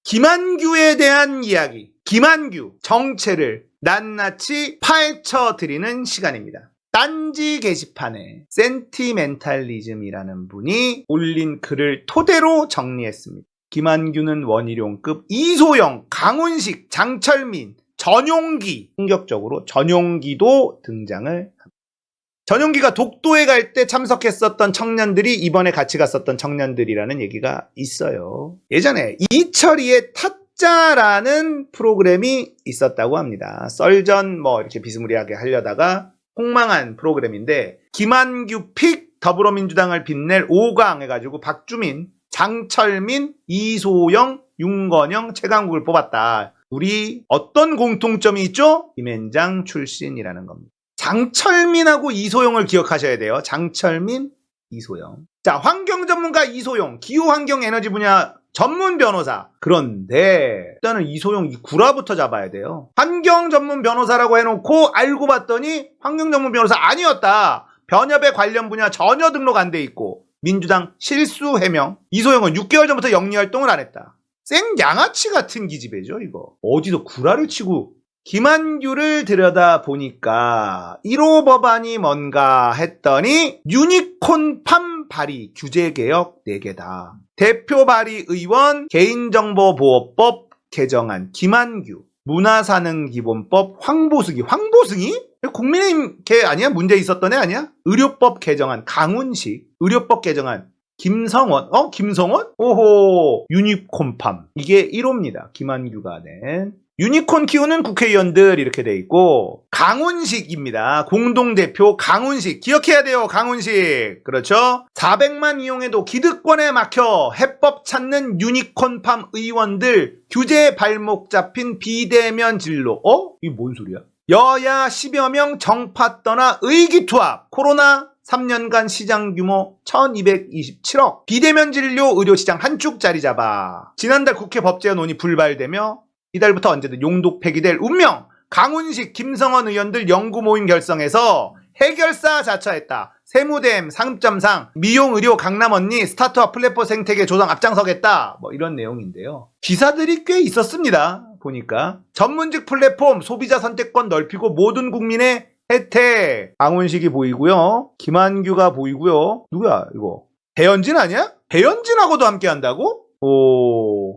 김한규에 대한 이야기, 김한규 정체를 낱낱이 파헤쳐드리는 시간입니다. 딴지 게시판에 센티멘탈리즘이라는 분이 올린 글을 토대로 정리했습니다. 김한규는 원희룡급, 이소영, 강훈식, 장철민, 전용기, 충격적으로 전용기도 등장을 합니다. 전용기가 독도에 갈 때 참석했었던 청년들이 이번에 같이 갔었던 청년들이라는 얘기가 있어요. 예전에 이철이의 타짜라는 프로그램이 있었다고 합니다. 썰전 이렇게 비스무리하게 하려다가 폭망한 프로그램인데, 김한규 픽 더불어민주당을 빛낼 5강 해가지고 박주민, 장철민, 이소영, 윤건영, 최강욱을 뽑았다. 우리 어떤 공통점이 있죠? 김앤장 출신이라는 겁니다. 장철민하고 이소영을 기억하셔야 돼요. 장철민, 이소영. 자, 환경 전문가 이소영, 기후환경 에너지 분야 전문 변호사. 그런데 일단은 이소영 이 구라부터 잡아야 돼요. 환경 전문 변호사라고 해놓고 알고 봤더니 환경 전문 변호사 아니었다. 변협의 관련 분야 전혀 등록 안 돼 있고 민주당 실수 해명. 이소영은 6개월 전부터 영리 활동을 안 했다. 생양아치 같은 기집애죠, 이거. 어디서 구라를 치고. 김한규를 들여다보니까 1호 법안이 뭔가 했더니 유니콘팜 발의 규제개혁 4개다. 대표 발의 의원 개인정보보호법 개정안 김한규, 문화산응기본법 황보승이. 국민의힘 걔 아니야? 문제 있었던 애 아니야? 의료법 개정안 강훈식, 의료법 개정안 김성원. 김성원? 오호. 유니콘팜. 이게 1호입니다. 김한규가 낸. 유니콘 키우는 국회의원들 이렇게 돼 있고, 강훈식입니다. 공동대표 강훈식. 기억해야 돼요. 강훈식. 그렇죠? 400만 이용해도 기득권에 막혀 해법 찾는 유니콘팜 의원들 규제 발목 잡힌 비대면 진로. 이게 뭔 소리야? 여야 10여 명 정파 떠나 의기투합. 코로나 3년간 시장 규모 1227억. 비대면 진료 의료시장 한축 자리 잡아. 지난달 국회 법제화 논의 불발되며 이달부터 언제든 용독 폐기될 운명. 강훈식, 김성원 의원들 연구 모임 결성해서 해결사 자처했다. 세무댐, 상점상, 미용, 의료, 강남 언니, 스타트업 플랫폼 생태계 조성 앞장서겠다. 이런 내용인데요. 기사들이 꽤 있었습니다. 보니까 전문직 플랫폼 소비자 선택권 넓히고 모든 국민의 혜택. 강훈식이 보이고요. 김한규가 보이고요. 누구야 이거? 배현진 아니야? 배현진하고도 함께 한다고?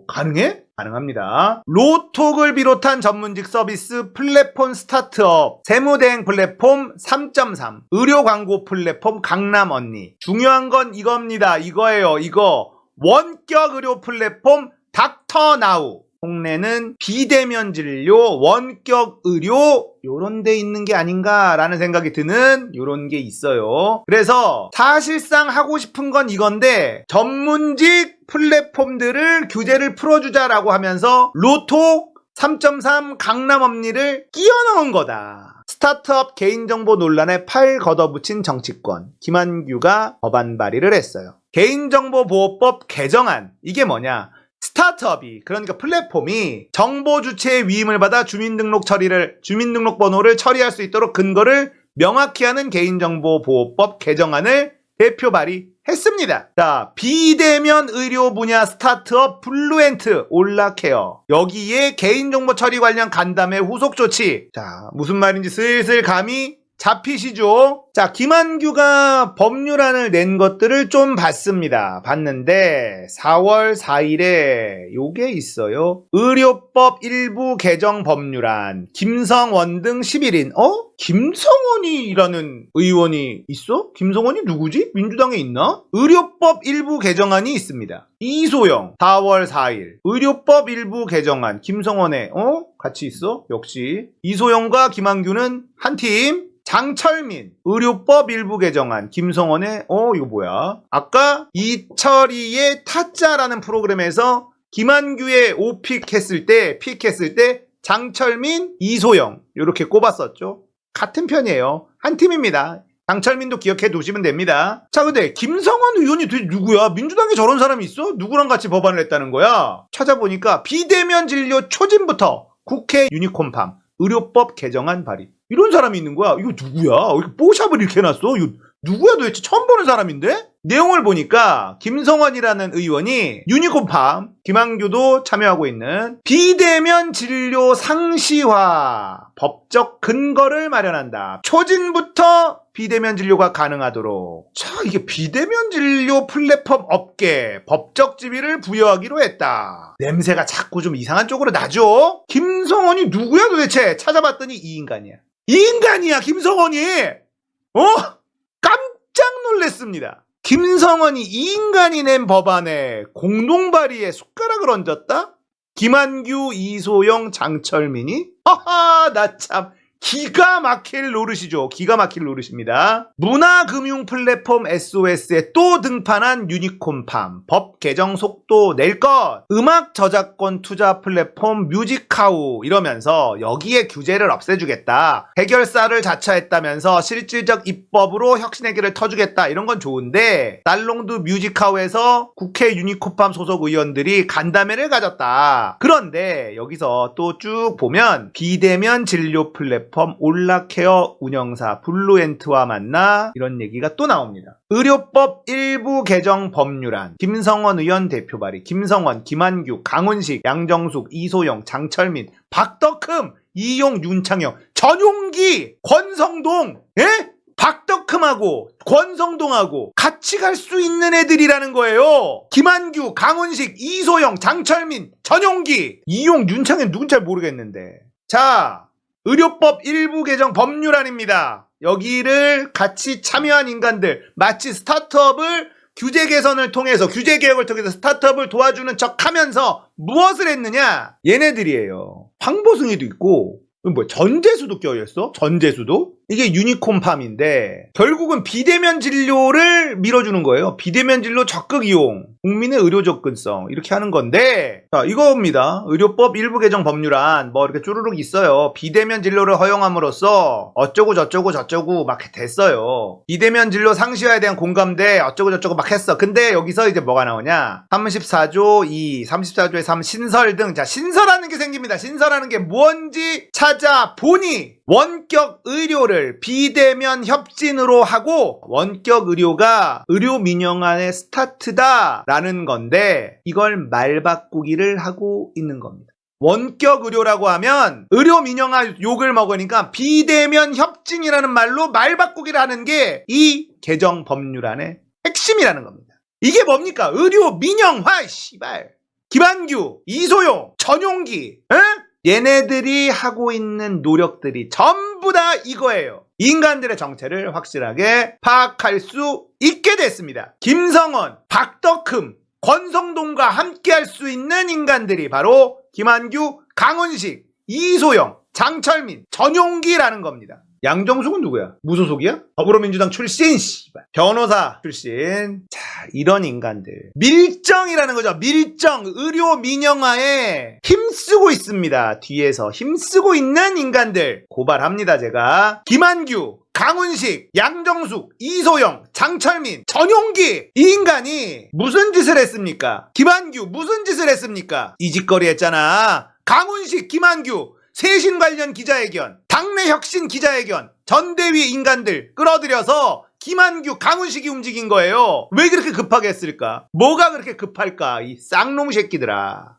가능해? 가능합니다. 로톡을 비롯한 전문직 서비스 플랫폼 스타트업, 세무대행 플랫폼 3.3, 의료 광고 플랫폼 강남 언니. 중요한 건 이겁니다. 이거예요. 이거. 원격 의료 플랫폼 닥터나우. 국내는 비대면 진료, 원격 의료 요런 데 있는 게 아닌가라는 생각이 드는 요런 게 있어요. 그래서 사실상 하고 싶은 건 이건데, 전문직 플랫폼들을 규제를 풀어주자라고 하면서 로톡 3.3 강남 엄니를 끼워 넣은 거다. 스타트업 개인정보 논란에 팔 걷어붙인 정치권. 김한규가 법안 발의를 했어요. 개인정보보호법 개정안. 이게 뭐냐? 스타트업이, 그러니까 플랫폼이 정보 주체의 위임을 받아 주민등록번호를 처리할 수 있도록 근거를 명확히 하는 개인정보보호법 개정안을 대표 발의했습니다. 자, 비대면 의료 분야 스타트업 블루엔트 올라케어. 여기에 개인정보 처리 관련 간담회 후속 조치. 자, 무슨 말인지 슬슬 감이 잡히시죠? 자, 김한규가 법률안을 낸 것들을 좀 봤는데 4월 4일에 요게 있어요. 의료법 일부 개정 법률안 김성원 등 11인. 김성원이라는 의원이 있어? 김성원이 누구지? 민주당에 있나? 의료법 일부 개정안이 있습니다. 이소영 4월 4일 의료법 일부 개정안 김성원에 같이 있어? 역시 이소영과 김한규는 한 팀. 장철민 의료법 일부 개정안 김성원의 이거 뭐야? 아까 이철이의 타짜라는 프로그램에서 김한규의 5픽 했을 때 장철민, 이소영 이렇게 꼽았었죠. 같은 편이에요. 한 팀입니다. 장철민도 기억해 두시면 됩니다. 자, 근데 김성원 의원이 도대체 누구야? 민주당에 저런 사람이 있어? 누구랑 같이 법안을 했다는 거야? 찾아보니까 비대면 진료 초진부터 국회 유니콘팜 의료법 개정안 발의. 이런 사람이 있는 거야. 이거 누구야? 왜 뽀샵을 이렇게 해놨어? 이거 누구야 도대체? 처음 보는 사람인데? 내용을 보니까 김성원이라는 의원이 유니콘팜, 김한규도 참여하고 있는 비대면 진료 상시화 법적 근거를 마련한다. 초진부터 비대면 진료가 가능하도록. 자, 이게 비대면 진료 플랫폼 업계 법적 지위를 부여하기로 했다. 냄새가 자꾸 좀 이상한 쪽으로 나죠? 김성원이 누구야 도대체? 찾아봤더니 이 인간이야. 이 인간이야, 김성원이! 깜짝 놀랐습니다. 김성원이 이 인간이 낸 법안에 공동 발의에 숟가락을 얹었다? 김한규, 이소영, 장철민이? 하하, 나 참 기가 막힐 노릇이죠. 기가 막힐 노릇입니다. 문화금융 플랫폼 SOS에 또 등판한 유니콘팜, 법 개정 속도 낼 것, 음악 저작권 투자 플랫폼 뮤직하우 이러면서 여기에 규제를 없애주겠다. 해결사를 자처했다면서 실질적 입법으로 혁신의 길을 터주겠다. 이런 건 좋은데 달롱드 뮤직하우에서 국회 유니콘팜 소속 의원들이 간담회를 가졌다. 그런데 여기서 또 쭉 보면 비대면 진료 플랫폼 올라케어 운영사 블루엔트와 만나 이런 얘기가 또 나옵니다. 의료법 일부 개정 법률안 김성원 의원 대표 발의. 김성원, 김한규, 강훈식, 양정숙, 이소영, 장철민, 박덕흠, 이용, 윤창영, 전용기, 권성동, 박덕흠하고 권성동하고 같이 갈 수 있는 애들이라는 거예요. 김한규, 강훈식, 이소영, 장철민, 전용기, 이용, 윤창현 누군 잘 모르겠는데. 자, 의료법 일부 개정 법률안입니다. 여기를 같이 참여한 인간들, 마치 스타트업을 규제 개선을 통해서, 규제 개혁을 통해서 스타트업을 도와주는 척 하면서 무엇을 했느냐? 얘네들이에요. 황보승이도 있고, 전재수도 껴있어? 전재수도? 이게 유니콘팜인데 결국은 비대면 진료를 밀어주는 거예요. 비대면 진료 적극 이용, 국민의 의료 접근성 이렇게 하는 건데, 자, 이거입니다. 의료법 일부 개정 법률안 뭐 이렇게 쭈루룩 있어요. 비대면 진료를 허용함으로써 어쩌고 저쩌고 막 됐어요. 비대면 진료 상시화에 대한 공감대 어쩌고 저쩌고 막 했어. 근데 여기서 이제 뭐가 나오냐? 34조 2, 34조의 3 신설 등. 자, 신설하는 게 생깁니다. 신설하는 게 뭔지 찾아보니 원격 의료를 비대면 협진으로 하고 원격 의료가 의료 민영화의 스타트다 라는 건데 이걸 말바꾸기를 하고 있는 겁니다. 원격 의료라고 하면 의료 민영화 욕을 먹으니까 비대면 협진이라는 말로 말바꾸기를 하는 게 이 개정 법률안의 핵심이라는 겁니다. 이게 뭡니까? 의료 민영화, 씨발. 김한규, 이소용, 전용기, 얘네들이 하고 있는 노력들이 전부 다 이거예요. 인간들의 정체를 확실하게 파악할 수 있게 됐습니다. 김성원, 박덕흠, 권성동과 함께 할 수 있는 인간들이 바로 김한규, 강훈식, 이소영, 장철민, 전용기라는 겁니다. 양정숙은 누구야? 무소속이야? 더불어민주당 출신, 씨발. 변호사 출신. 자, 이런 인간들. 밀정이라는 거죠. 밀정. 의료 민영화에 힘쓰고 있습니다. 뒤에서 힘쓰고 있는 인간들. 고발합니다, 제가. 김한규, 강훈식, 양정숙, 이소영, 장철민, 전용기. 이 인간이 무슨 짓을 했습니까? 김한규 무슨 짓을 했습니까? 이 짓거리 했잖아. 강훈식, 김한규 세신 관련 기자회견, 당내 혁신 기자회견, 전대위 인간들 끌어들여서 김한규, 강훈식이 움직인 거예요. 왜 그렇게 급하게 했을까? 뭐가 그렇게 급할까? 이 쌍놈 새끼들아.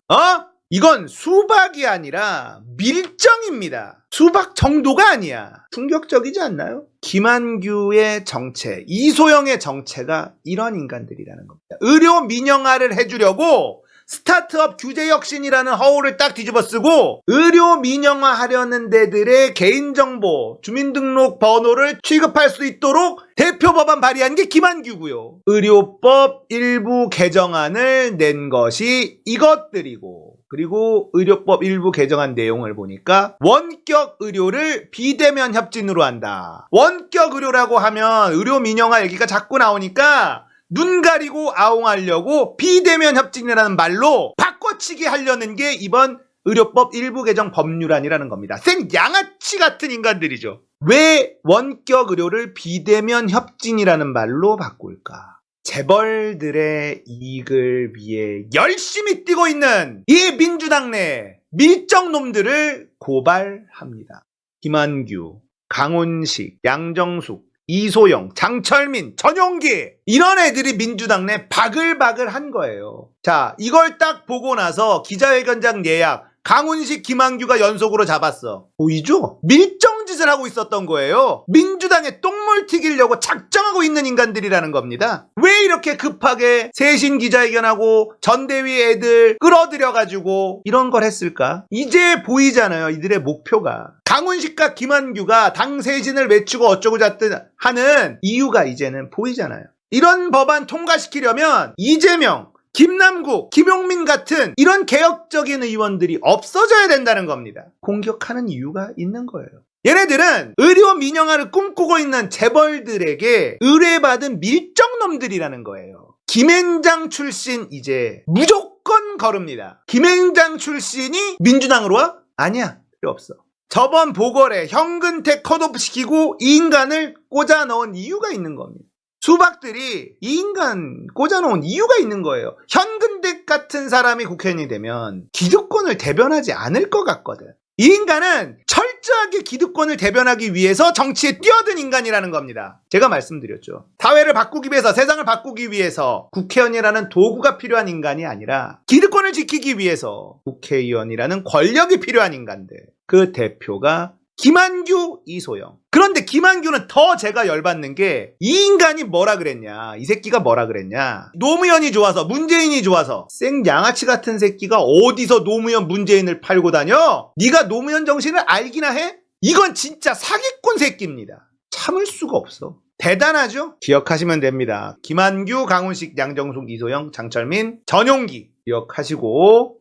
이건 수박이 아니라 밀정입니다. 수박 정도가 아니야. 충격적이지 않나요? 김한규의 정체, 이소영의 정체가 이런 인간들이라는 겁니다. 의료 민영화를 해주려고 스타트업 규제 혁신이라는 허울을 딱 뒤집어 쓰고 의료 민영화 하려는 데들의 개인정보, 주민등록 번호를 취급할 수 있도록 대표 법안 발의한 게 김한규고요. 의료법 일부 개정안을 낸 것이 이것들이고, 그리고 의료법 일부 개정안 내용을 보니까 원격 의료를 비대면 협진으로 한다. 원격 의료라고 하면 의료 민영화 얘기가 자꾸 나오니까 눈 가리고 아웅하려고 비대면 협진이라는 말로 바꿔치기 하려는 게 이번 의료법 일부 개정 법률안이라는 겁니다. 센 양아치 같은 인간들이죠. 왜 원격 의료를 비대면 협진이라는 말로 바꿀까? 재벌들의 이익을 위해 열심히 뛰고 있는 이 민주당 내 밀정놈들을 고발합니다. 김한규, 강훈식, 양정숙, 이소영, 장철민, 전용기 이런 애들이 민주당 내 바글바글 한 거예요. 자, 이걸 딱 보고 나서 기자회견장 예약 강훈식, 김한규가 연속으로 잡았어. 보이죠? 밀정짓을 하고 있었던 거예요. 민주당에 똥물 튀기려고 작정하고 있는 인간들이라는 겁니다. 왜 이렇게 급하게 세신 기자회견하고 전대위 애들 끌어들여가지고 이런 걸 했을까? 이제 보이잖아요. 이들의 목표가. 강훈식과 김한규가 당 세신을 외치고 어쩌고 저쩌고 하는 이유가 이제는 보이잖아요. 이런 법안 통과시키려면 이재명, 김남국, 김용민 같은 이런 개혁적인 의원들이 없어져야 된다는 겁니다. 공격하는 이유가 있는 거예요. 얘네들은 의료 민영화를 꿈꾸고 있는 재벌들에게 의뢰받은 밀정놈들이라는 거예요. 김앤장 출신 이제 무조건 거릅니다. 김앤장 출신이 민주당으로 와? 아니야. 필요 없어. 저번 보궐에 현근택 컷오프 시키고 이 인간을 꽂아 넣은 이유가 있는 겁니다. 수박들이 이 인간 꽂아놓은 이유가 있는 거예요. 현근택 같은 사람이 국회의원이 되면 기득권을 대변하지 않을 것 같거든. 이 인간은 철저하게 기득권을 대변하기 위해서 정치에 뛰어든 인간이라는 겁니다. 제가 말씀드렸죠. 사회를 바꾸기 위해서, 세상을 바꾸기 위해서 국회의원이라는 도구가 필요한 인간이 아니라 기득권을 지키기 위해서 국회의원이라는 권력이 필요한 인간들. 그 대표가 김한규, 이소영. 그런데 김한규는 더 제가 열받는 게 이 인간이 뭐라 그랬냐. 이 새끼가 뭐라 그랬냐. 노무현이 좋아서, 문재인이 좋아서. 생양아치 같은 새끼가 어디서 노무현, 문재인을 팔고 다녀? 네가 노무현 정신을 알기나 해? 이건 진짜 사기꾼 새끼입니다. 참을 수가 없어. 대단하죠? 기억하시면 됩니다. 김한규, 강훈식, 양정숙, 이소영, 장철민, 전용기 기억하시고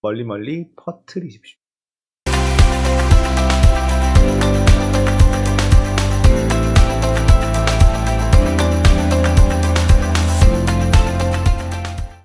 멀리 퍼뜨리십시오.